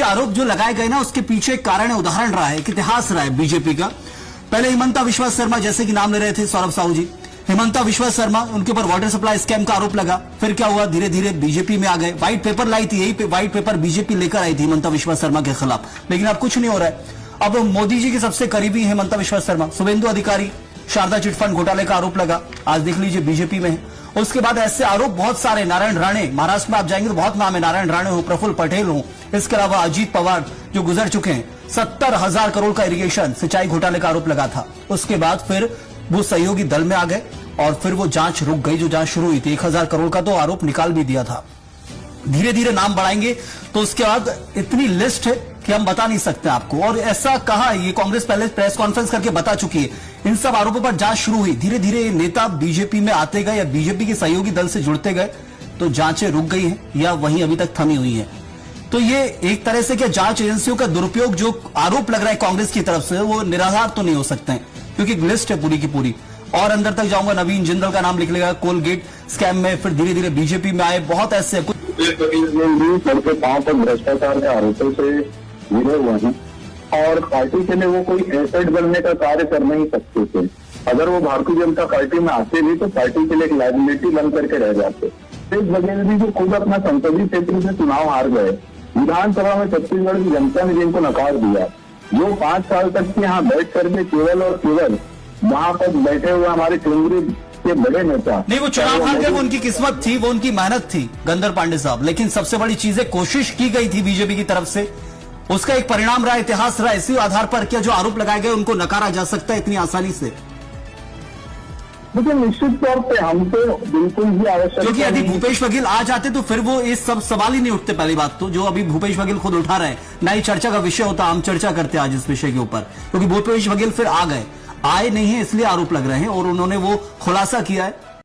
आरोप जो लगाए गए ना, उसके पीछे एक कारण है, उदाहरण रहा है, एक इतिहास रहा है बीजेपी का। पहले हिमंता विश्वा शर्मा जैसे कि नाम ले रहे थे सौरभ साहू जी, हिमंता विश्वा शर्मा, उनके ऊपर वाटर सप्लाई स्कैम का आरोप लगा। फिर क्या हुआ, धीरे धीरे बीजेपी में आ गए, व्हाइट पेपर लाई थी, यही व्हाइट पेपर बीजेपी लेकर आई थी हिमंता विश्वा शर्मा के खिलाफ, लेकिन अब कुछ नहीं हो रहा है। अब मोदी जी के सबसे करीबी हिमंता विश्वा शर्मा, शुभेंदु अधिकारी, शारदा चिटफंड घोटाले का आरोप लगा, आज देख लीजिए बीजेपी में है। उसके बाद ऐसे आरोप बहुत सारे, नारायण राणे, महाराष्ट्र में आप जाएंगे तो बहुत नाम है, नारायण राणे हो, प्रफुल्ल पटेल हो, इसके अलावा अजीत पवार जो गुजर चुके हैं, 70,000 करोड़ का इरिगेशन सिंचाई घोटाले का आरोप लगा था। उसके बाद फिर वो सहयोगी दल में आ गए और फिर वो जांच रुक गई, जो जांच शुरू हुई थी। 1,000 करोड़ का तो आरोप निकाल भी दिया था। धीरे धीरे नाम बढ़ाएंगे तो उसके बाद इतनी लिस्ट है कि हम बता नहीं सकते आपको। और ऐसा कहा, ये कांग्रेस पहले प्रेस कॉन्फ्रेंस करके बता चुकी है, इन सब आरोपों पर जांच शुरू हुई। धीरे धीरे नेता बीजेपी में आते गए या बीजेपी के सहयोगी दल से जुड़ते गए तो जांचें रुक गई हैं या वहीं अभी तक थमी हुई हैं। तो ये एक तरह से क्या जांच एजेंसियों का दुरुपयोग, जो आरोप लग रहा है कांग्रेस की तरफ से, वो निराधार तो नहीं हो सकते हैं, क्योंकि एक लिस्ट है पूरी की पूरी। और अंदर तक जाऊंगा, नवीन जिंदल का नाम लिख लेगा कोलगेट स्कैम में, फिर धीरे धीरे बीजेपी में आए, बहुत ऐसे कुछ सबके पांव पर भ्रष्टाचार के आरोपों से जुड़े हुए हैं और पार्टी के लिए वो कोई एसेट बनने का कार्य कर नहीं सकते थे। अगर वो भारतीय जनता पार्टी में आते भी तो पार्टी के लिए एक लायबिलिटी बन करके रह जाते। तेज बघेल जी जो खुद अपना संसदीय क्षेत्र से चुनाव हार गए, विधानसभा में छत्तीसगढ़ की जनता ने जिनको नकार दिया, जो 5 साल तक यहाँ बैठ करके केवल और केवल वहां पर बैठे हुए हमारे केंद्रीय के बड़े नेता, नहीं, वो चुनाव हार गए, वो उनकी किस्मत थी, वो उनकी मेहनत थी गंदर पांडे साहब। लेकिन सबसे बड़ी चीज है, कोशिश की गई थी बीजेपी की तरफ से, उसका एक परिणाम रहा, इतिहास रहा। इसी आधार पर क्या जो आरोप लगाए गए उनको नकारा जा सकता है इतनी आसानी से? देखिए, निश्चित तौर पे हमको बिल्कुल भी आवश्यक, क्योंकि यदि भूपेश बघेल आ जाते तो फिर वो इस सब सवाल ही नहीं उठते। पहली बात तो जो अभी भूपेश बघेल खुद उठा रहे हैं, नई चर्चा का विषय होता, हम चर्चा करते आज इस विषय के ऊपर, क्योंकि भूपेश बघेल फिर आ गए, आए नहीं है इसलिए आरोप लग रहे हैं और उन्होंने वो खुलासा किया है।